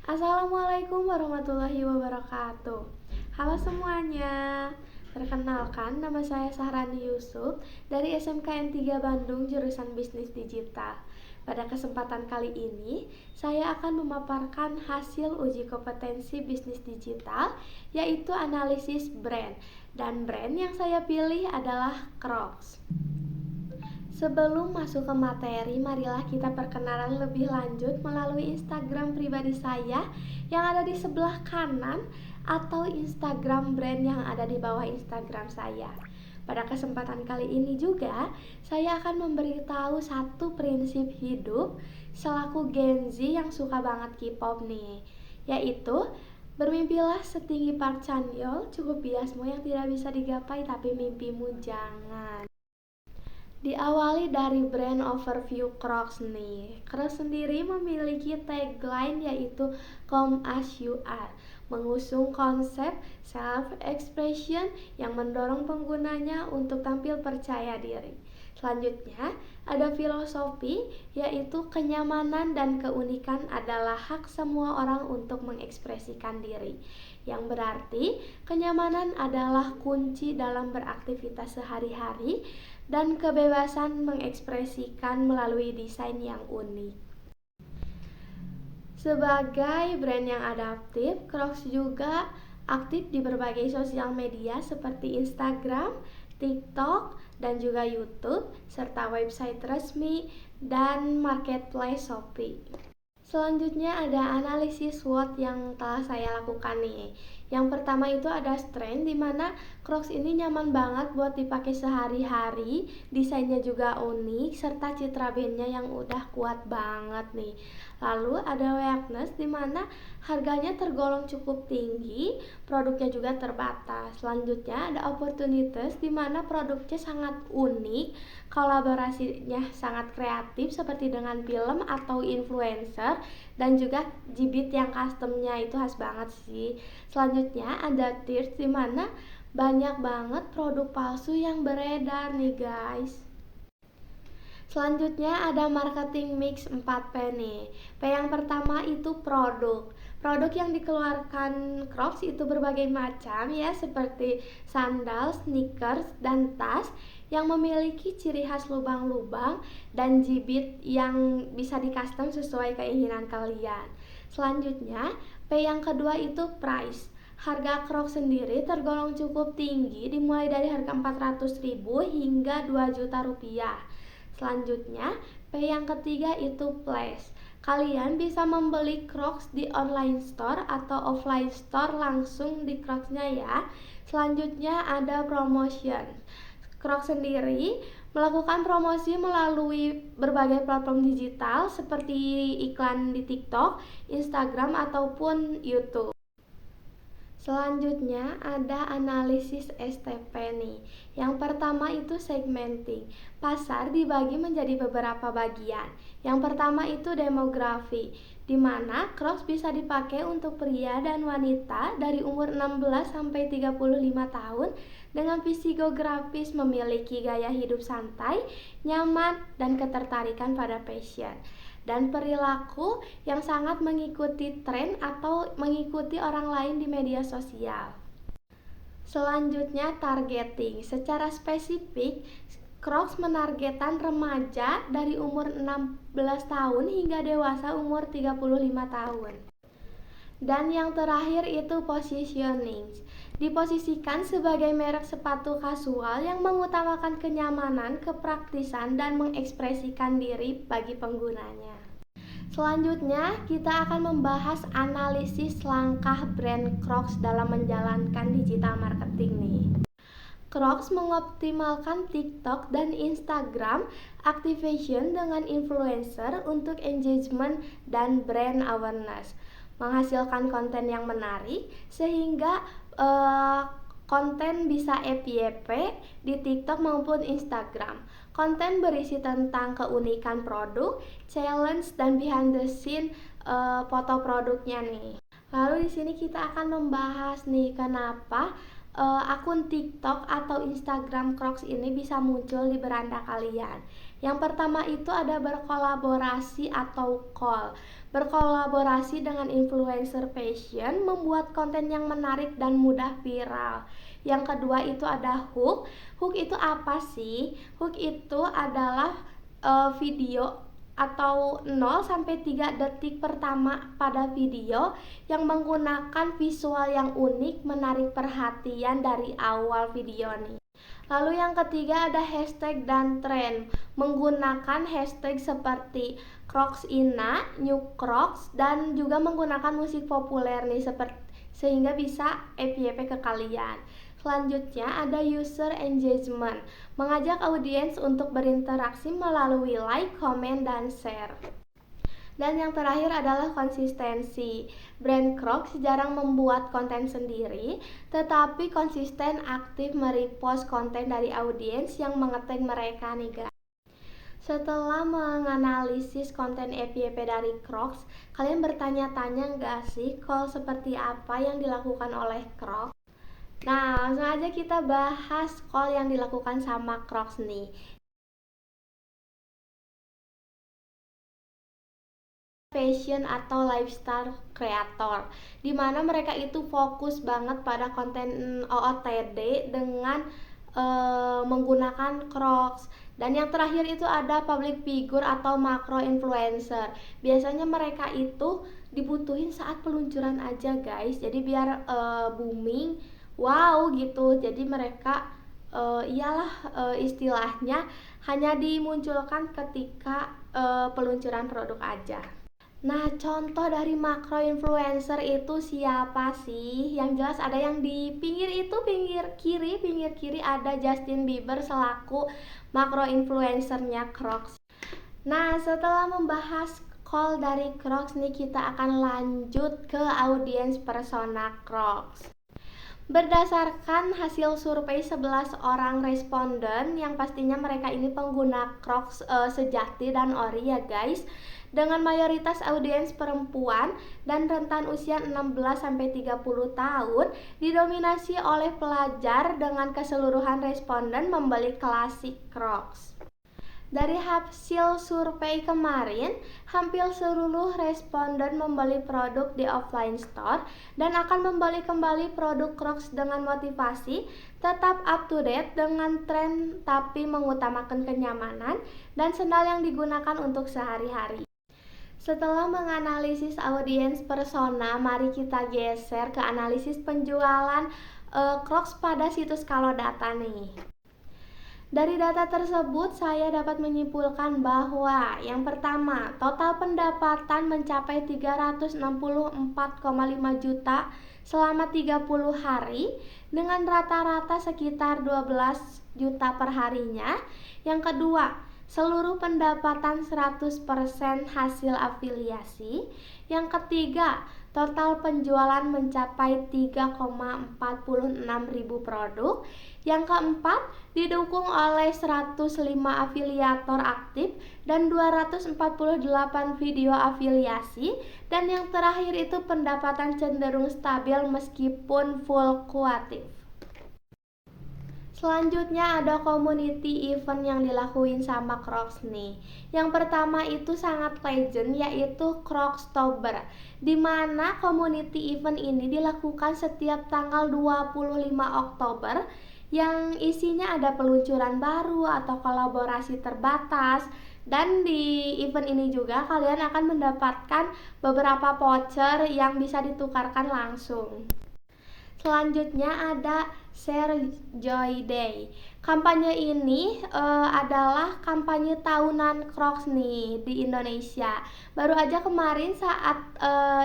Assalamualaikum warahmatullahi wabarakatuh. Halo semuanya. Perkenalkan, nama saya Sahrani Yusuf dari SMKN 3 Bandung jurusan Bisnis Digital. Pada kesempatan kali ini, saya akan memaparkan hasil uji kompetensi bisnis digital, yaitu analisis brand. Dan brand yang saya pilih adalah Crocs. Sebelum masuk ke materi, marilah kita perkenalan lebih lanjut melalui Instagram pribadi saya yang ada di sebelah kanan atau Instagram brand yang ada di bawah Instagram saya. Pada kesempatan kali ini juga, saya akan memberitahu satu prinsip hidup selaku Gen Z yang suka banget K-pop nih, yaitu bermimpilah setinggi Park Chan-yeol, cukup biasmu yang tidak bisa digapai tapi mimpimu jangan. Diawali dari brand overview Crocs nih. Crocs sendiri memiliki tagline yaitu Come As You Are, mengusung konsep self-expression yang mendorong penggunanya untuk tampil percaya diri. Selanjutnya, ada filosofi yaitu kenyamanan dan keunikan adalah hak semua orang untuk mengekspresikan diri. Yang berarti, kenyamanan adalah kunci dalam beraktivitas sehari-hari dan kebebasan mengekspresikan melalui desain yang unik. Sebagai brand yang adaptif, Crocs juga aktif di berbagai sosial media seperti Instagram, TikTok, dan juga YouTube, serta website resmi dan marketplace Shopee. Selanjutnya ada analisis SWOT yang telah saya lakukan nih. Yang pertama itu ada strength, dimana Crocs ini nyaman banget buat dipakai sehari-hari, desainnya juga unik, serta citra bandnya yang udah kuat banget nih. Lalu ada weakness, dimana harganya tergolong cukup tinggi, produknya juga terbatas. Selanjutnya ada opportunities, dimana produknya sangat unik, kolaborasinya sangat kreatif seperti dengan film atau influencer, dan juga jibit yang customnya itu khas banget sih. Selanjutnya ada tiers, dimana banyak banget produk palsu yang beredar nih guys. Selanjutnya ada marketing mix 4P nih. P yang pertama itu produk. Produk yang dikeluarkan Crocs itu berbagai macam ya, seperti sandal, sneakers, dan tas yang memiliki ciri khas lubang-lubang dan jibit yang bisa di-custom sesuai keinginan kalian. Selanjutnya, P yang kedua itu price. Harga Crocs sendiri tergolong cukup tinggi, dimulai dari harga 400.000 hingga 2 juta rupiah. Selanjutnya, P yang ketiga itu place. Kalian bisa membeli Crocs di online store atau offline store langsung di Crocs-nya ya. Selanjutnya ada promotion. Crocs sendiri melakukan promosi melalui berbagai platform digital seperti iklan di TikTok, Instagram, ataupun YouTube. Selanjutnya ada analisis STP nih. Yang pertama itu segmenting. Pasar dibagi menjadi beberapa bagian. Yang pertama itu demografi, di mana Crocs bisa dipakai untuk pria dan wanita dari umur 16 sampai 35 tahun dengan psikografis memiliki gaya hidup santai, nyaman, dan ketertarikan pada fashion, dan perilaku yang sangat mengikuti tren atau mengikuti orang lain di media sosial. Selanjutnya targeting. Secara spesifik, Crocs menargetkan remaja dari umur 16 tahun hingga dewasa umur 35 tahun. Dan yang terakhir itu positioning. Diposisikan sebagai merek sepatu kasual yang mengutamakan kenyamanan, kepraktisan, dan mengekspresikan diri bagi penggunanya. Selanjutnya, kita akan membahas analisis langkah brand Crocs dalam menjalankan digital marketing nih. Crocs mengoptimalkan TikTok dan Instagram activation dengan influencer untuk engagement dan brand awareness, menghasilkan konten yang menarik sehingga konten bisa FYP di TikTok maupun Instagram. Konten berisi tentang keunikan produk, challenge, dan behind the scene foto produknya nih. Lalu di sini kita akan membahas nih kenapa akun TikTok atau Instagram Crocs ini bisa muncul di beranda kalian. Yang pertama itu ada berkolaborasi atau call. Berkolaborasi dengan influencer fashion membuat konten yang menarik dan mudah viral. Yang kedua itu ada hook. Hook itu apa sih? Hook itu adalah video atau 0 sampai 3 detik pertama pada video yang menggunakan visual yang unik menarik perhatian dari awal video nih. Lalu yang ketiga ada hashtag dan tren, menggunakan hashtag seperti Crocs Ina, New Crocs, dan juga menggunakan musik populer nih sehingga bisa FYP ke kalian. Selanjutnya ada user engagement, mengajak audiens untuk berinteraksi melalui like, comment, dan share. Dan yang terakhir adalah konsistensi. Brand Crocs jarang membuat konten sendiri, tetapi konsisten aktif merepost konten dari audiens yang mengetag mereka nih guys. Setelah menganalisis konten FYP dari Crocs, kalian bertanya-tanya nggak sih call seperti apa yang dilakukan oleh Crocs? Nah, langsung aja kita bahas call yang dilakukan sama Crocs nih. Fashion atau lifestyle creator, dimana mereka itu fokus banget pada konten OOTD dengan menggunakan Crocs. Dan yang terakhir itu ada public figure atau macro influencer. Biasanya mereka itu dibutuhin saat peluncuran aja guys, jadi biar booming, wow gitu. Jadi mereka istilahnya hanya dimunculkan ketika peluncuran produk aja. Nah, contoh dari makro influencer itu siapa sih? Yang jelas ada yang di pinggir kiri ada Justin Bieber selaku makro influencernya Crocs. Nah, setelah membahas call dari Crocs nih, kita akan lanjut ke audiens persona Crocs. Berdasarkan hasil survei 11 orang responden yang pastinya mereka ini pengguna Crocs sejati dan ori ya guys, dengan mayoritas audiens perempuan dan rentan usia 16 sampai 30 tahun, didominasi oleh pelajar dengan keseluruhan responden membeli klasik Crocs. Dari hasil survei kemarin, hampir seluruh responden membeli produk di offline store dan akan membeli kembali produk Crocs dengan motivasi tetap up to date dengan tren tapi mengutamakan kenyamanan dan sandal yang digunakan untuk sehari-hari. Setelah menganalisis audiens persona, mari kita geser ke analisis penjualan Crocs pada situs Kalodata nih. Dari data tersebut saya dapat menyimpulkan bahwa yang pertama, total pendapatan mencapai 364,5 juta selama 30 hari dengan rata-rata sekitar 12 juta per harinya. Yang kedua, seluruh pendapatan 100% hasil afiliasi. Yang ketiga, total penjualan mencapai 3,46 ribu produk. Yang keempat, didukung oleh 105 afiliator aktif dan 248 video afiliasi. Dan yang terakhir itu pendapatan cenderung stabil meskipun fluktuatif. Selanjutnya ada community event yang dilakuin sama Crocs nih. Yang pertama itu sangat legend, yaitu Crocstober, dimana community event ini dilakukan setiap tanggal 25 Oktober yang isinya ada peluncuran baru atau kolaborasi terbatas. Dan di event ini juga kalian akan mendapatkan beberapa voucher yang bisa ditukarkan langsung. Selanjutnya ada Share Joy Day. Kampanye ini adalah kampanye tahunan Crocs nih di Indonesia. Baru aja kemarin saat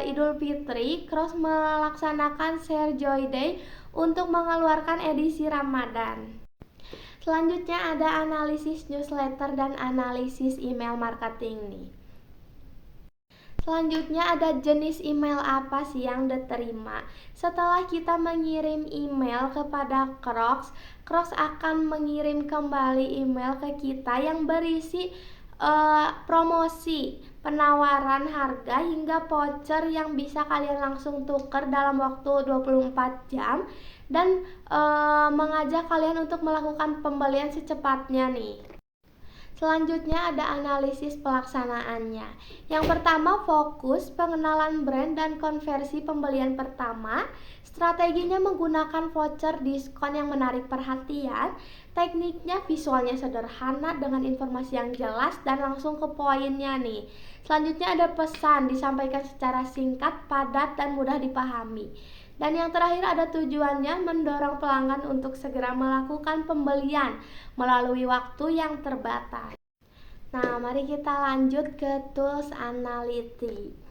Idul Fitri, Crocs melaksanakan Share Joy Day untuk mengeluarkan edisi Ramadan. Selanjutnya ada analisis newsletter dan analisis email marketing nih. Selanjutnya ada jenis email apa sih yang diterima. Setelah kita mengirim email kepada Crocs, Crocs akan mengirim kembali email ke kita yang berisi promosi, penawaran harga hingga voucher yang bisa kalian langsung tuker dalam waktu 24 jam dan mengajak kalian untuk melakukan pembelian secepatnya nih. Selanjutnya ada analisis pelaksanaannya. Yang pertama fokus pengenalan brand dan konversi pembelian pertama. Strateginya menggunakan voucher diskon yang menarik perhatian. Tekniknya visualnya sederhana dengan informasi yang jelas dan langsung ke poinnya nih. Selanjutnya ada pesan disampaikan secara singkat, padat, dan mudah dipahami. Dan yang terakhir ada tujuannya mendorong pelanggan untuk segera melakukan pembelian melalui waktu yang terbatas. Nah, mari kita lanjut ke tools analytics.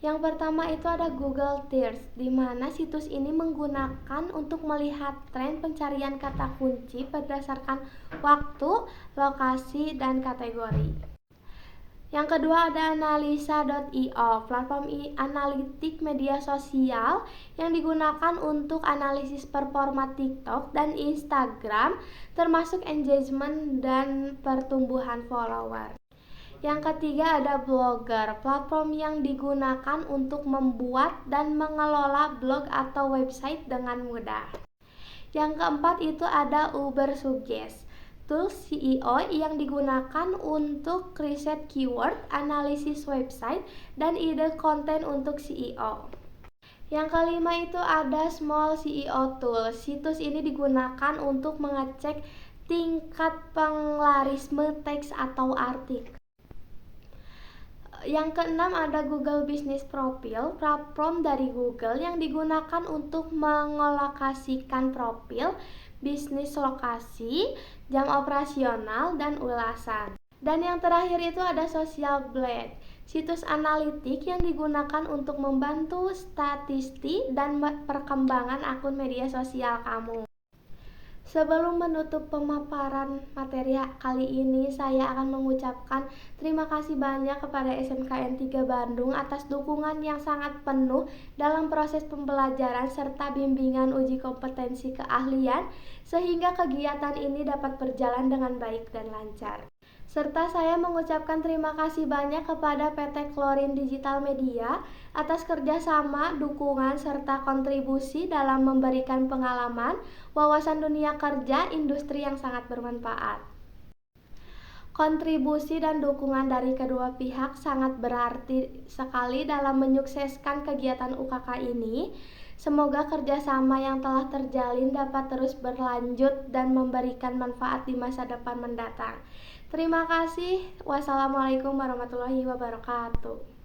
Yang pertama itu ada Google Search, di mana situs ini menggunakan untuk melihat tren pencarian kata kunci berdasarkan waktu, lokasi, dan kategori. Yang kedua ada analisa.io, platform analitik media sosial yang digunakan untuk analisis performa TikTok dan Instagram, termasuk engagement dan pertumbuhan follower. Yang ketiga ada Blogger, platform yang digunakan untuk membuat dan mengelola blog atau website dengan mudah. Yang keempat itu ada Ubersuggest, tools SEO yang digunakan untuk riset keyword, analisis website, dan ide konten untuk SEO. Yang kelima itu ada Small SEO Tools. Situs ini digunakan untuk mengecek tingkat penglarisme teks atau artikel. Yang keenam ada Google Business Profile, platform dari Google yang digunakan untuk mengelokasikan profil, bisnis lokasi, jam operasional, dan ulasan. Dan yang terakhir itu ada Social Blade, situs analitik yang digunakan untuk membantu statistik dan perkembangan akun media sosial kamu. Sebelum menutup pemaparan materi kali ini, saya akan mengucapkan terima kasih banyak kepada SMKN 3 Bandung atas dukungan yang sangat penuh dalam proses pembelajaran serta bimbingan uji kompetensi keahlian, sehingga kegiatan ini dapat berjalan dengan baik dan lancar. Serta saya mengucapkan terima kasih banyak kepada PT Klorin Digital Media atas kerjasama, dukungan, serta kontribusi dalam memberikan pengalaman, wawasan dunia kerja, industri yang sangat bermanfaat. Kontribusi dan dukungan dari kedua pihak sangat berarti sekali dalam menyukseskan kegiatan UKK ini. Semoga kerjasama yang telah terjalin dapat terus berlanjut dan memberikan manfaat di masa depan mendatang. Terima kasih. Wassalamualaikum warahmatullahi wabarakatuh.